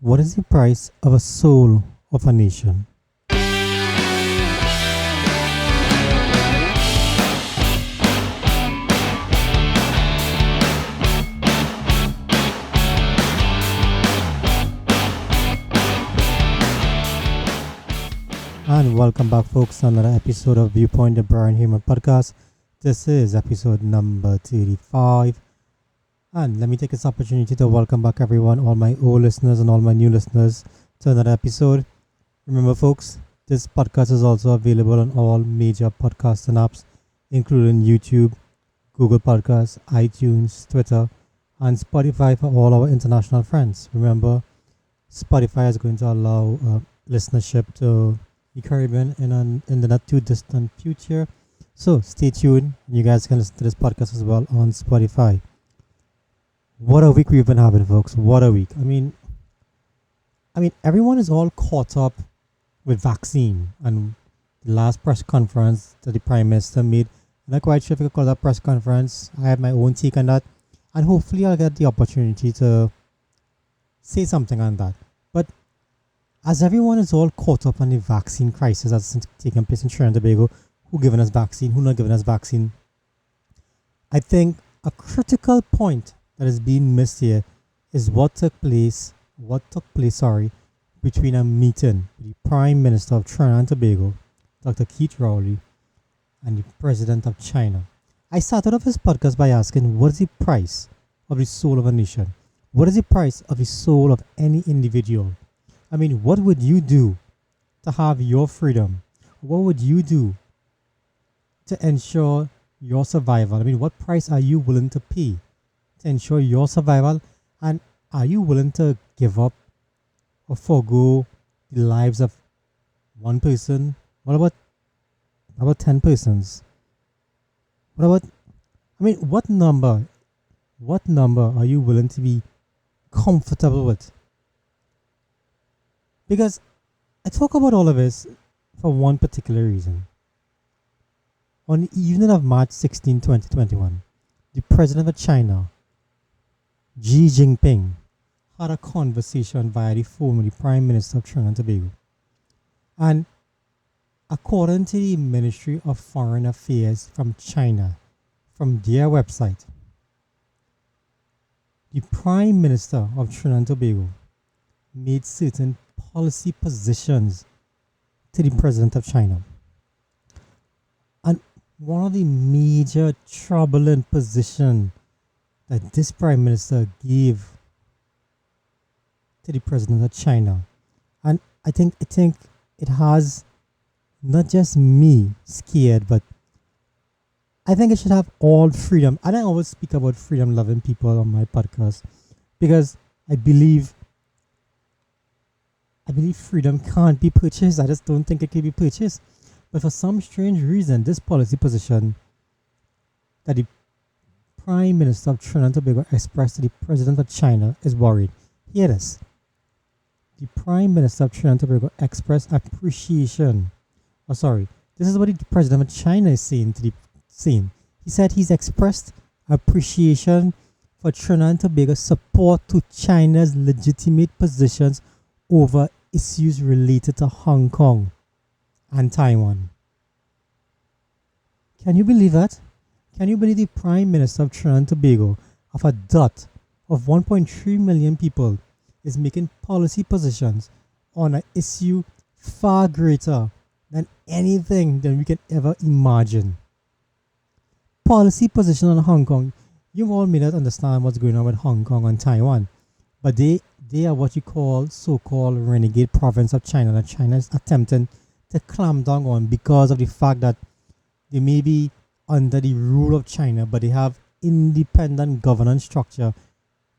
What is the price of a soul of a nation? And welcome back, folks, to another episode of Viewpoint, the Heeraman podcast. This is episode number 35. And let me take this opportunity to welcome back everyone, all my old listeners and all my new listeners, to another episode. Remember, folks, this podcast is also available on all major podcasting apps, including YouTube, Google Podcasts, iTunes, Twitter, and Spotify for all our international friends. Remember, Spotify is going to allow listenership to the Caribbean in the not too distant future. So stay tuned. You guys can listen to this podcast as well on Spotify. What a week we've been having, folks. What a week. I mean, everyone is all caught up with vaccine and the last press conference that the Prime Minister made. I'm not quite sure if I could call that press conference. I have my own take on that. And hopefully I'll get the opportunity to say something on that. But as everyone is all caught up on the vaccine crisis that's taking place in Trinidad and Tobago, who giving us vaccine, who not giving us vaccine, I think a critical point that is being missed here is what took place between a meeting with the Prime Minister of Trinidad and Tobago, Dr. Keith Rowley, and the President of China. I started off this podcast by asking, what is the price of the soul of a nation? What is the price of the soul of any individual? I mean, what would you do to have your freedom? What would you do to ensure your survival? I mean, what price are you willing to pay to ensure your survival? And are you willing to give up or forego the lives of one person? What about 10 persons? What number are you willing to be comfortable with? Because I talk about all of this for one particular reason. On the evening of March 16, 2021, the President of China, Xi Jinping, had a conversation via the phone with the Prime Minister of Trinidad and Tobago. And according to the Ministry of Foreign Affairs from China, from their website, the Prime Minister of Trinidad and Tobago made certain policy positions to the President of China. And one of the major troubling positions that this Prime Minister gave to the President of China, and I think it has not just me scared, but I think it should have all freedom. And I always speak about freedom-loving people on my podcast because I believe freedom can't be purchased. I just don't think it can be purchased. But for some strange reason, this policy position that the Prime Minister of Trinidad and Tobago expressed to the President of China is worried. Hear this. The Prime Minister of Trinidad and Tobago expressed appreciation. This is what the President of China is saying to the scene. He said he's expressed appreciation for Trinidad and Tobago's support to China's legitimate positions over issues related to Hong Kong and Taiwan. Can you believe that? Can you believe the Prime Minister of Trinidad and Tobago, of a dot of 1.3 million people, is making policy positions on an issue far greater than anything that we can ever imagine? Policy position on Hong Kong. You all may not understand what's going on with Hong Kong and Taiwan, but they are what you call so-called renegade province of China that China is attempting to clamp down on because of the fact that they may be under the rule of China, but they have independent governance structure,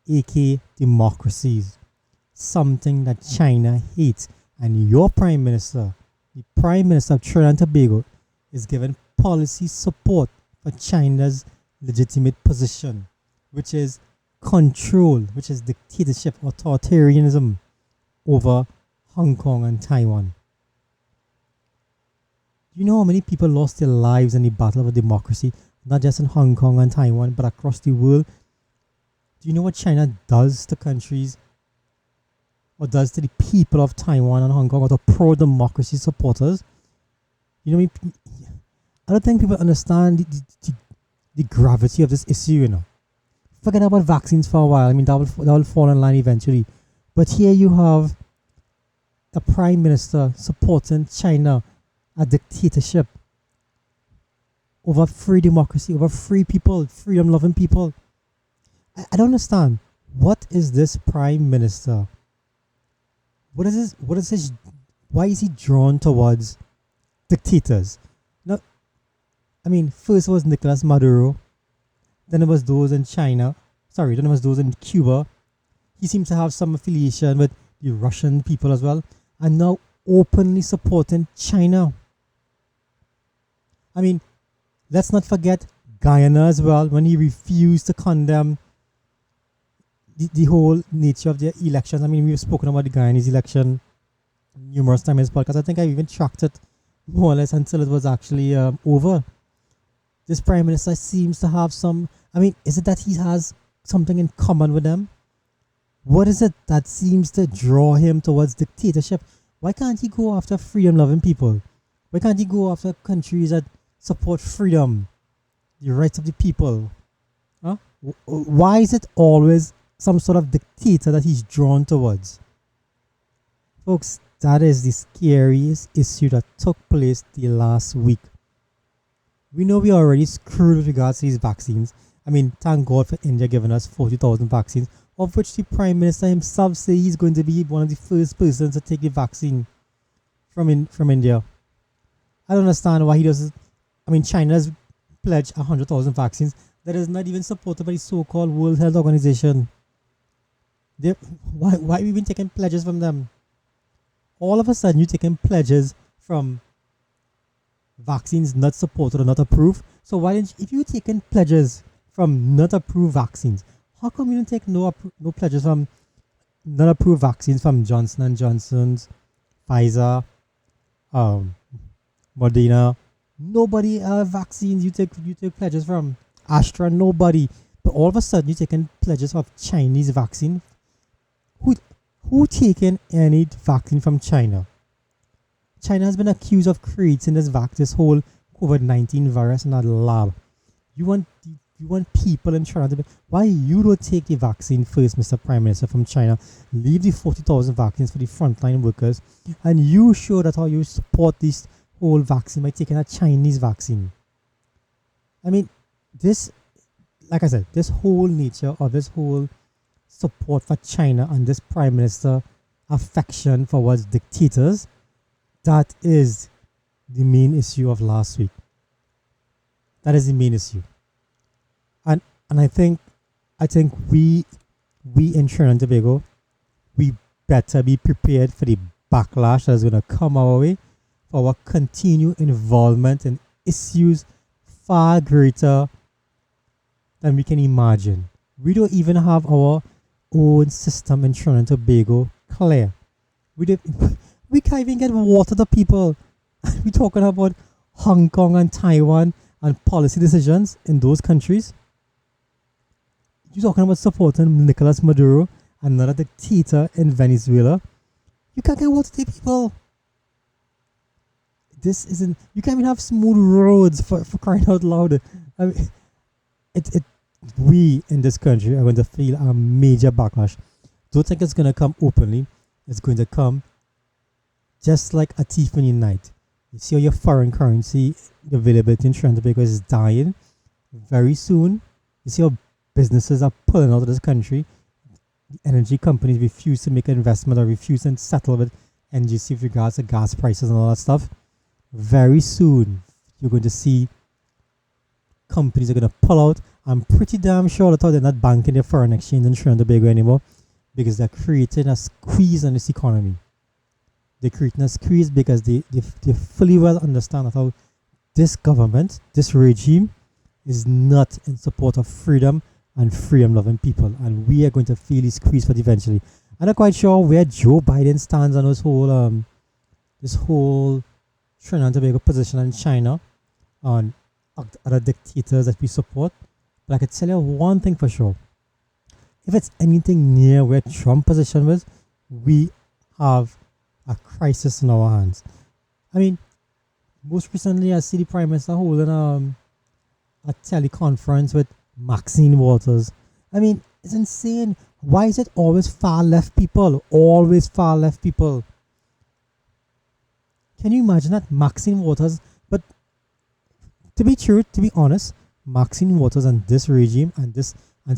aka democracies, something that China hates. And your Prime Minister, the Prime Minister of Trinidad and Tobago, is giving policy support for China's legitimate position, which is control, which is dictatorship, authoritarianism over Hong Kong and Taiwan. Do you know how many people lost their lives in the battle for democracy, not just in Hong Kong and Taiwan, but across the world? Do you know what China does to countries or does to the people of Taiwan and Hong Kong or to pro-democracy supporters. You know, I don't think people understand the gravity of this issue, you know. Forget about vaccines for a while. I mean, that will fall in line eventually. But here you have the Prime Minister supporting China, a dictatorship, over free democracy, over free people, freedom-loving people. I don't understand. What is this Prime Minister? What is this? What is his? Why is he drawn towards dictators? No, I mean, first was Nicolas Maduro, then it was those in China. Sorry, then it was those in Cuba. He seems to have some affiliation with the Russian people as well, and now openly supporting China. I mean, let's not forget Guyana as well, when he refused to condemn the whole nature of the elections. I mean, we've spoken about the Guyanese election numerous times in this podcast. I think I even tracked it more or less until it was actually over. This Prime Minister seems to have some... I mean, is it that he has something in common with them? What is it that seems to draw him towards dictatorship? Why can't he go after freedom-loving people? Why can't he go after countries that support freedom, the rights of the people? Huh? Why is it always some sort of dictator that he's drawn towards? Folks, that is the scariest issue that took place the last week. We know we are already screwed with regards to these vaccines. I mean, thank God for India giving us 40,000 vaccines, of which the Prime Minister himself says he's going to be one of the first persons to take the vaccine from India. I don't understand why he doesn't. I mean, China's pledged 100,000 vaccines that is not even supported by the so-called World Health Organization. Why have we been taking pledges from them? All of a sudden, you're taking pledges from vaccines not supported or not approved. So why didn't if you're taking pledges from not approved vaccines, how come you don't take no pledges from not approved vaccines from Johnson & Johnson's, Pfizer, Moderna? Nobody vaccines you take pledges from. Astra, nobody. But all of a sudden you're taking pledges of Chinese vaccine. Who taken any vaccine from China? China has been accused of creating this whole COVID-19 virus in a lab. You want people in China to be... Why you don't take the vaccine first, Mr. Prime Minister, from China? Leave the 40,000 vaccines for the frontline workers, and you show that how you support this whole vaccine by taking a Chinese vaccine. I mean, this, like I said, this whole nature of this whole support for China and this Prime Minister affection for what's dictators, that is the main issue of last week. That is the main issue. And I think we in Trinidad and Tobago, we better be prepared for the backlash that is going to come our way for our continued involvement in issues far greater than we can imagine. We don't even have our own system in Trinidad and Tobago clear. We can't even get water to people. We're talking about Hong Kong and Taiwan and policy decisions in those countries. You're talking about supporting Nicolas Maduro, another dictator in Venezuela. You can't get water to people. This isn't... You can't even have smooth roads for crying out loud. I mean, we in this country are going to feel a major backlash. Don't think it's going to come openly. It's going to come just like a thief in the night. You see how your foreign currency availability in Trinidad because is dying very soon. You see how businesses are pulling out of this country. The energy companies refuse to make an investment or refuse to settle with NGC with regards to gas prices and all that stuff. Very soon, you're going to see companies are going to pull out. I'm pretty damn sure that they're not banking their foreign exchange in Trinidad and Tobago anymore because they're creating a squeeze on this economy. They're creating a squeeze because they fully well understand that how this government, this regime, is not in support of freedom and freedom-loving people. And we are going to feel this squeeze for it eventually. I'm not quite sure where Joe Biden stands on this whole Trinidad and Tobago position in China on other dictators that we support. But I can tell you one thing for sure. If it's anything near where Trump's position was, we have a crisis in our hands. I mean, most recently, I see the Prime Minister holding a teleconference with Maxine Waters. I mean, it's insane. Why is it always far left people? Always far left people. Can you imagine that? Maxine Waters, but to be honest, Maxine Waters and this regime and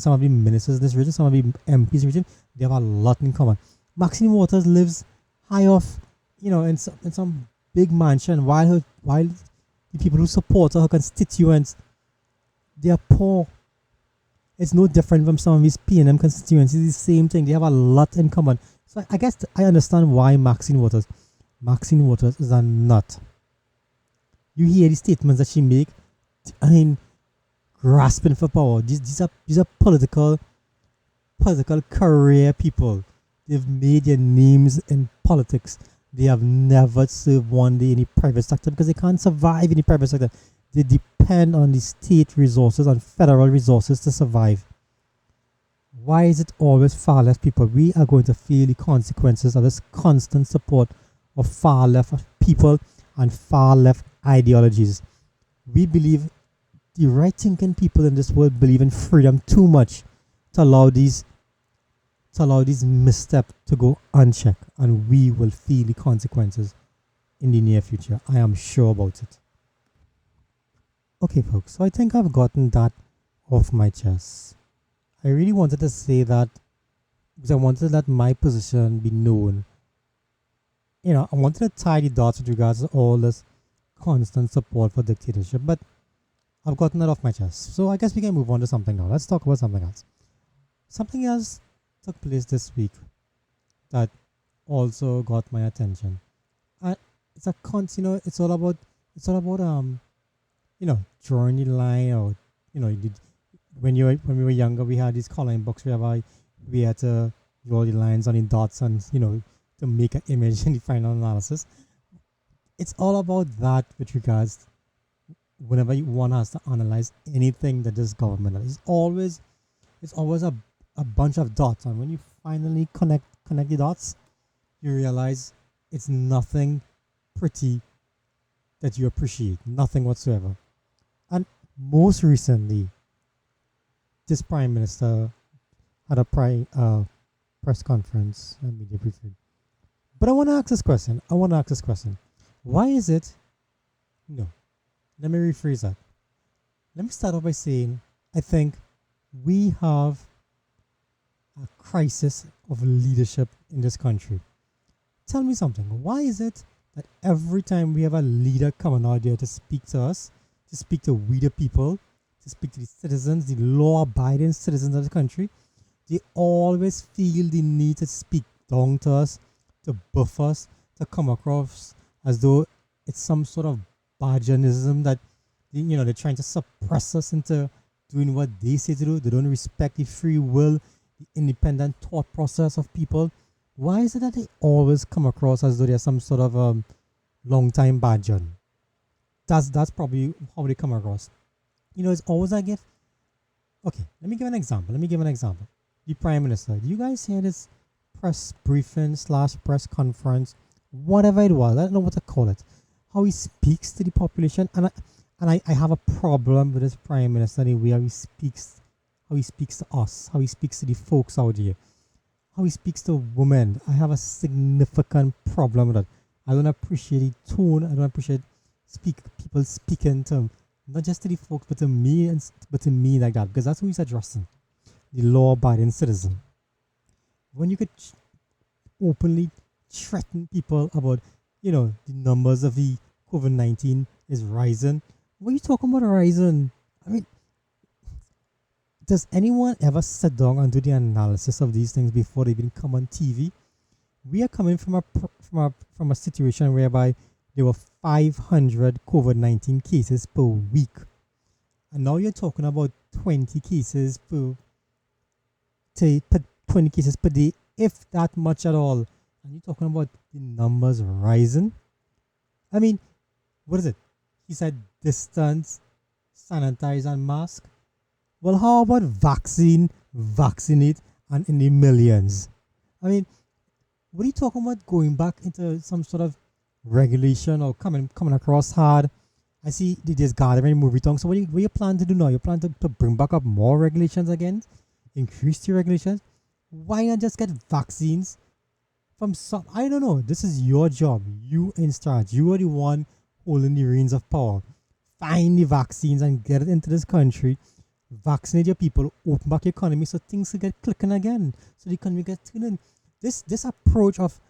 some of the ministers in this regime, some of the MPs regime, they have a lot in common. Maxine Waters lives high off, in some big mansion, while the people who support her constituents, they are poor. It's no different from some of his P&M constituents. It's the same thing. They have a lot in common. So I guess I understand why Maxine Waters is a nut. You hear the statements that she make. I mean, grasping for power. These are political career people. They've made their names in politics. They have never served one day in the private sector because they can't survive in the private sector. They depend on the state resources and federal resources to survive. Why is it always far left people? We are going to feel the consequences of this constant support of far left people and far left ideologies. We believe, the right thinking people in this world believe in freedom too much to allow these missteps to go unchecked, and we will feel the consequences in the near future. I am sure about it. Okay, folks, so I think I've gotten that off my chest. I really wanted to say that because I wanted to let my position be known. I wanted to tie the dots with regards to all this constant support for dictatorship, but I've gotten that off my chest. So I guess we can move on to something now. Let's talk about something else. Something else took place this week that also got my attention. It's it's all about drawing the line, or when we were younger, we had these coloring books whereby we had to draw the lines on the dots and to make an image in the final analysis. It's all about that with regards whenever one has to analyze anything that this government does. It's always a bunch of dots, and when you finally connect the dots, you realize it's nothing pretty that you appreciate, nothing whatsoever. And most recently, this Prime Minister had a press conference and media briefing. But I want to ask this question. Why is it? No. Let me rephrase that. Let me start off by saying I think we have a crisis of leadership in this country. Tell me something. Why is it that every time we have a leader coming out there to speak to us, to speak to we the people, to speak to the citizens, the law-abiding citizens of the country, they always feel the need to speak down to us, to buff us, to come across as though it's some sort of Bajanism that they're trying to suppress us into doing what they say to do. They don't respect the free will, the independent thought process of people. Why is it that they always come across as though they're some sort of long time Bajan? That's probably how they come across. It's always like if. Okay, let me give an example. The Prime Minister. Do you guys hear this press briefing / press conference, whatever it was? I don't know what to call it. How he speaks to the population, and I have a problem with this Prime Minister in the way how he speaks to us, how he speaks to the folks out here, how he speaks to women. I have a significant problem with that. I don't appreciate the tone. I don't appreciate people speaking to him, not just to the folks, but to me like that, because that's who he's addressing, the law-abiding citizen. When you could openly threaten people about the numbers of the COVID-19 is rising. What are you talking about rising? I mean, does anyone ever sit down and do the analysis of these things before they even come on TV? We are coming from a situation whereby there were 500 COVID-19 cases per week, and now you're talking about 20 cases per 20 cases per day, if that much at all. And you're talking about the numbers rising. I mean, what is it? He said distance, sanitize, and mask. Well, how about vaccinate, and in the millions? I mean, What are you talking about going back into some sort of regulation or coming across hard? I see this gathering movie tongue. So what you plan to do now? You plan to bring back up more regulations again? Increase the regulations? Why not just get vaccines from some? I don't know. This is your job. You in charge. You are the one holding the reins of power. Find the vaccines and get it into this country. Vaccinate your people. Open back your economy so things can get clicking again. So the economy gets turning. This approach of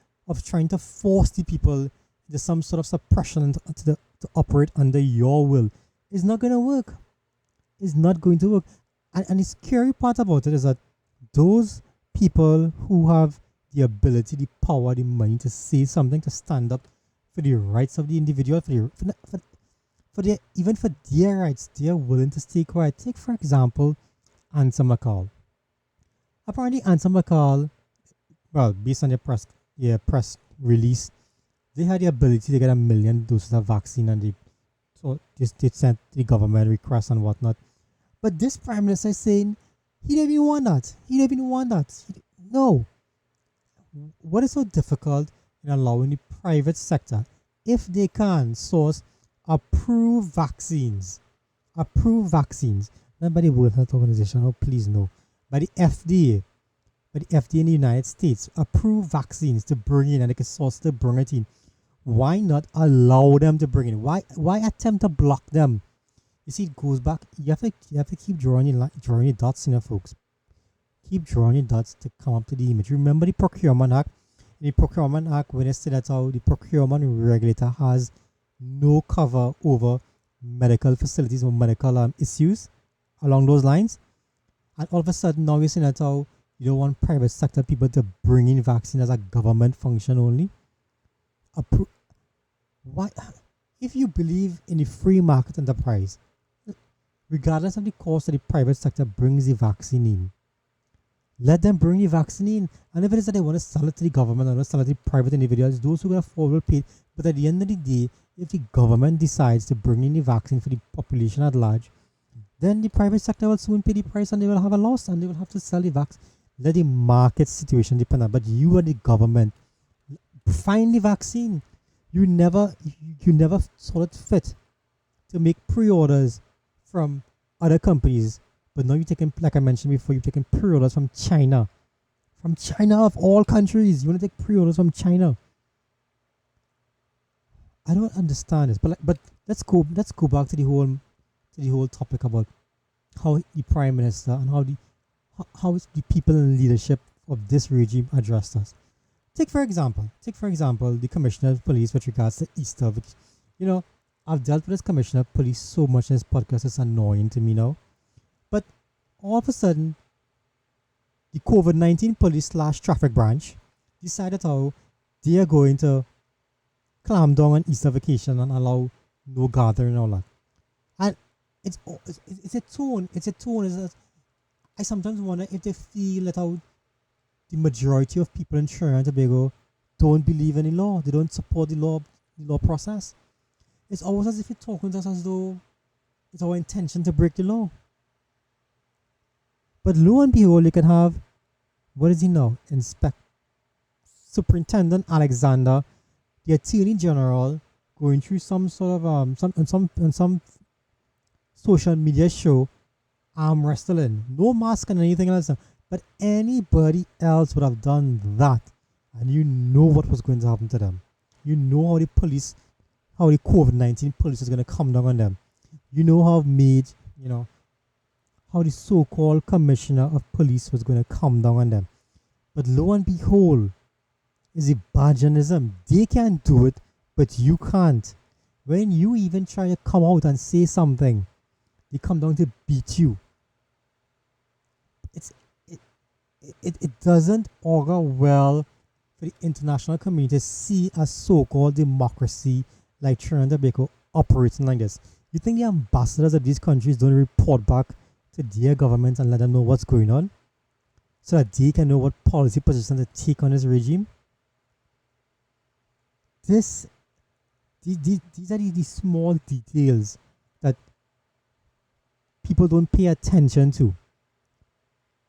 trying to force the people into some sort of suppression to operate under your will is not going to work. It's not going to work. And the scary part about it is that those people who have the ability, the power, the money to say something, to stand up for the rights of the individual, even for their rights, they are willing to stay quiet. Take, for example, Answer McCall. Apparently, Answer McCall, well, based on their press release, they had the ability to get 1 million doses of vaccine, and they sent the government requests and whatnot. But this prime minister is saying he don't even want that. He don't even want that. No. What is so difficult in allowing the private sector, if they can source approved vaccines, not by the World Health Organization, oh please no, by the FDA, in the United States, approved vaccines to bring in, and they can source to bring it in. Why not allow them to bring in? Why attempt to block them? You see, it goes back. You have to keep drawing your dots, folks. Keep drawing your dots to come up to the image. Remember the Procurement Act. In the Procurement Act, when it said that how the procurement regulator has no cover over medical facilities or medical issues along those lines, and all of a sudden now you're saying that how you don't want private sector people to bring in vaccine as a government function only. Why? If you believe in the free market enterprise, regardless of the cost that the private sector brings the vaccine in, let them bring the vaccine in. And if it is that they want to sell it to the government or sell it to private individuals, those who can afford will pay. But at the end of the day, if the government decides to bring in the vaccine for the population at large, then the private sector will soon pay the price and they will have a loss and they will have to sell the vaccine. Let the market situation depend on. But you are the government. Find the vaccine. You never saw it fit to make pre-orders from other companies, but now you're taking, like I mentioned before, you're taking pre-orders from China. From China of all countries, you want to take pre-orders from China. I don't understand this, but let's go back to the whole topic about how the prime minister and how the people in leadership of this regime addressed us. Take for example, the commissioner of police with regards to Easter. I've dealt with this commissioner of police so much in this podcast, it's annoying to me now. But all of a sudden, the COVID-19 police / traffic branch decided how they are going to clamp down on Easter vacation and allow no gathering and all that. And it's a tone. I sometimes wonder if they feel that how the majority of people in Trinidad and Tobago don't believe in the law. They don't support the law process. It's always as if you're talking to us as though it's our intention to break the law. But lo and behold, you can have, what is he now? Superintendent Alexander, the Attorney General, going through some sort of some social media show, arm wrestling, no mask and anything else. But anybody else would have done that, and you know what was going to happen to them. You know how the COVID-19 police is going to come down on them. You know how the so-called commissioner of police was going to come down on them. But lo and behold, is it badgerism? They can do it, but you can't. When you even try to come out and say something, they come down to beat you. It doesn't augur well for the international community to see a so-called democracy like Trinidad and Tobago operating like this. You think the ambassadors of these countries don't report back to their governments and let them know what's going on so that they can know what policy position to take on this regime? These are the small details that people don't pay attention to.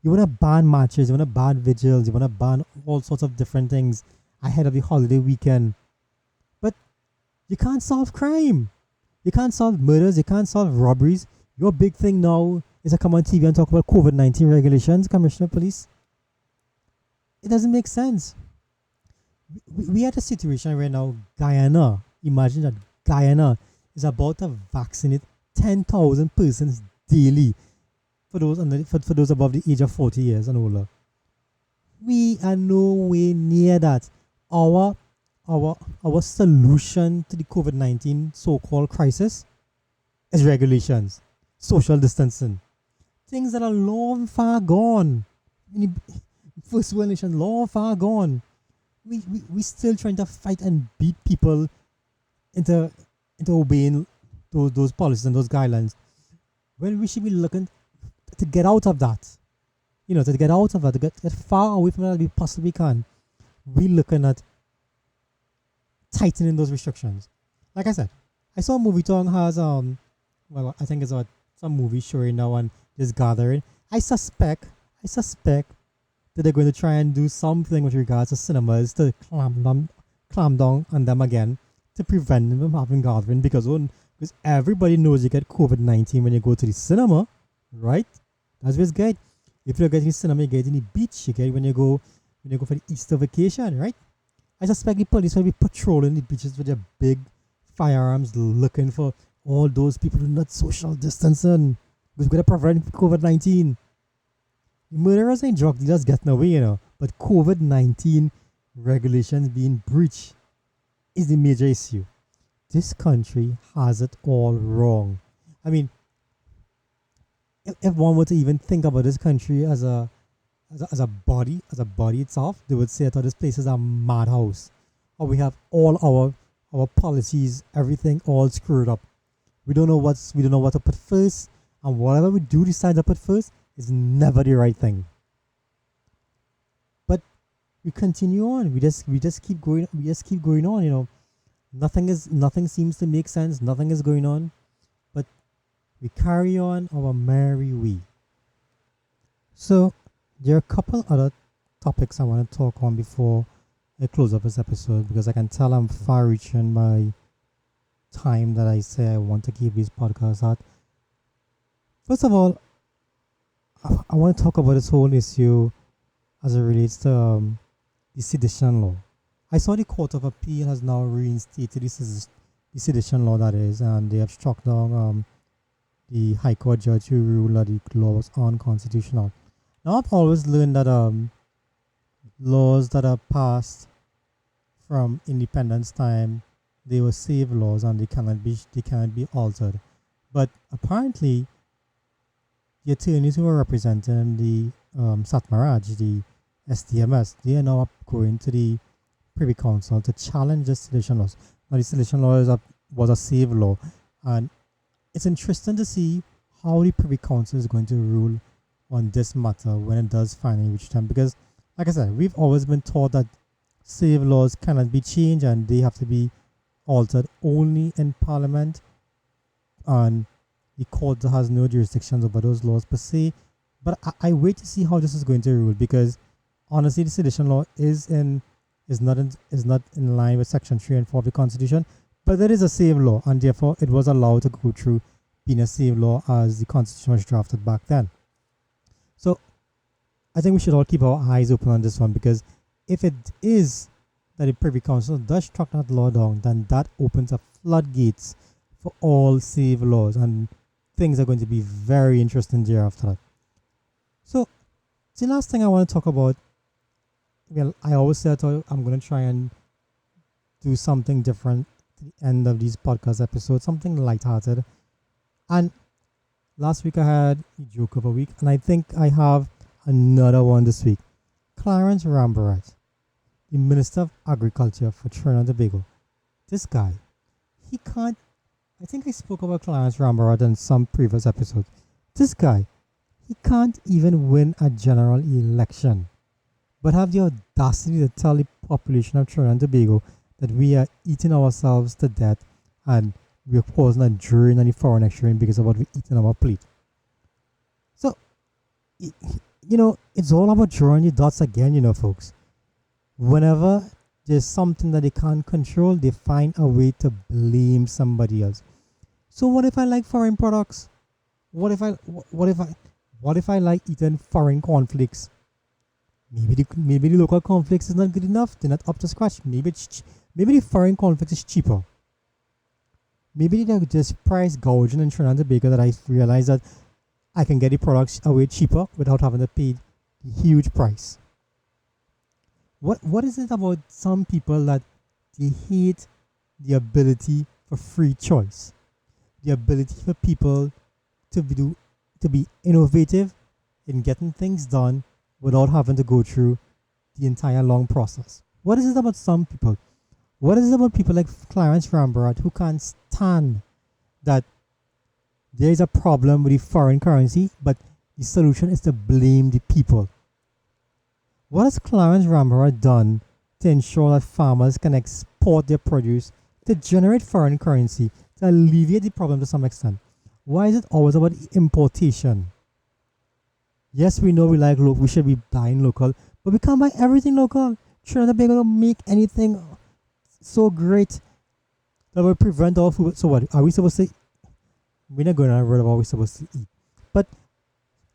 You want to ban marches, you want to ban vigils, you want to ban all sorts of different things, ahead of the holiday weekend. But you can't solve crime. You can't solve murders. You can't solve robberies. Your big thing now is to come on TV and talk about COVID-19 regulations, Commissioner of Police. It doesn't make sense. We had a situation where now Guyana, imagine that Guyana is about to vaccinate 10,000 persons daily for those above the age of 40 years and older. We are nowhere near that. Our solution to the COVID-19 so-called crisis is regulations, social distancing, things that are long far gone. First world nation, long far gone. We still trying to fight and beat people into obeying those policies and those guidelines. Well, we should be looking to get out of that. To get out of that, to get far away from that as we possibly can. We're looking at tightening those restrictions. Like I said, I saw a movie Tong has I think it's some movie showing now on this gathering. I suspect that they're going to try and do something with regards to cinemas to clamp down on them again to prevent them from having gathering because everybody knows you get COVID-19 when you go to the cinema, right? That's what's good. If you're getting cinema, you get in the beach, you get when you go for the Easter vacation, right? I suspect the police will be patrolling the beaches with their big firearms looking for all those people who are not social distancing. We've got to prevent COVID-19. The murderers and drug dealers getting away, but COVID-19 regulations being breached is the major issue. This country has it all wrong. I mean, if one were to even think about this country as a body itself, they would say that this place is a madhouse. Or we have all our policies, everything all screwed up. We don't know what to put first, and whatever we do decide to put first is never the right thing. But we continue on. We just keep going. We just keep going on. Nothing seems to make sense. Nothing is going on, but we carry on our merry way. So there are a couple other topics I want to talk on before I close up this episode because I can tell I'm far reaching my time that I say I want to keep these podcasts at. First of all, I want to talk about this whole issue as it relates to the sedition law. I saw the Court of Appeal has now reinstated the sedition law, that is, and they have struck down the High Court judge who ruled that the law was unconstitutional. Now, I've always learned that laws that are passed from independence time, they were saved laws and they cannot be altered. But apparently, the attorneys who are representing the Satmaraj, the SDMS, they are now going to the Privy Council to challenge the sedition laws. Now, the sedition law was a saved law, and it's interesting to see how the Privy Council is going to rule on this matter when it does finally reach them. Because, like I said, we've always been taught that saved laws cannot be changed and they have to be altered only in Parliament, and the court has no jurisdictions over those laws per se. But I wait to see how this is going to rule, because honestly, the sedition law is not in line with Section 3 and 4 of the Constitution, but it is a saved law, and therefore it was allowed to go through being a saved law as the Constitution was drafted back then. So I think we should all keep our eyes open on this one, because if it is that the Privy Council does struck that law down, then that opens up floodgates for all saved laws, and things are going to be very interesting thereafter that. So the last thing I want to talk about, well, I always said I'm going to try and do something different at the end of these podcast episodes, something lighthearted. And last week I had a joke of a week, and I think I have another one this week. Clarence Rambarat, the Minister of Agriculture for Trinidad and Tobago. This guy, he can't, I think I spoke about Clarence Rambarat in some previous episodes. This guy, he can't even win a general election, but have the audacity to tell the population of Trinidad and Tobago that we are eating ourselves to death and we're causing a drain on the foreign exchange because of what we eat on our plate. So, it's all about drawing the dots again, folks. Whenever there's something that they can't control, they find a way to blame somebody else. So what if I like foreign products? What if I like eating foreign cornflakes? Maybe the local cornflakes is not good enough. They're not up to scratch. Maybe the foreign cornflakes is cheaper. Maybe they're just price gouging in Trinidad and Tobago that I realize that I can get the products away cheaper without having to pay the huge price. What is it about some people that they hate the ability for free choice, the ability for people to be innovative in getting things done without having to go through the entire long process? What is it about some people? What is it about people like Clarence Rambarat who can't stand that there is a problem with the foreign currency, but the solution is to blame the people? What has Clarence Rambarat done to ensure that farmers can export their produce to generate foreign currency to alleviate the problem to some extent? Why is it always about importation? Yes, we know we should be buying local, but we can't buy everything local. Trinidad and Tobago don't make anything so great that will prevent all food. So what are we supposed to? We're not going to worry about what we're supposed to eat. But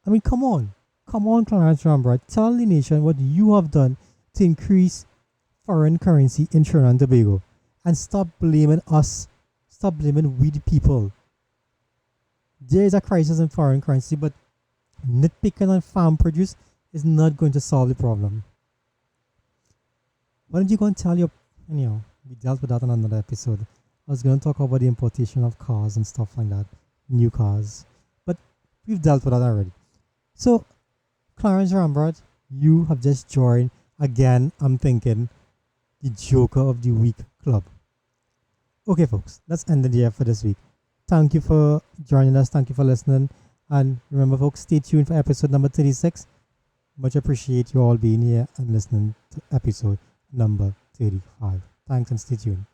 I mean, come on, Clarence Rambarat, tell the nation what you have done to increase foreign currency in Trinidad and Tobago, and stop blaming us. Stop blaming we the people. There is a crisis in foreign currency, but nitpicking on farm produce is not going to solve the problem. Why don't you go and tell your, we dealt with that on another episode. I was going to talk about the importation of cars and stuff like that, new cars, but we've dealt with that already. So, Clarence Rambarat, you have just joined, again, I'm thinking, the Joker of the Week club. Okay, folks, let's end it here for this week. Thank you for joining us. Thank you for listening. And remember, folks, stay tuned for episode number 36. Much appreciate you all being here and listening to episode number 35. Thanks and stay tuned.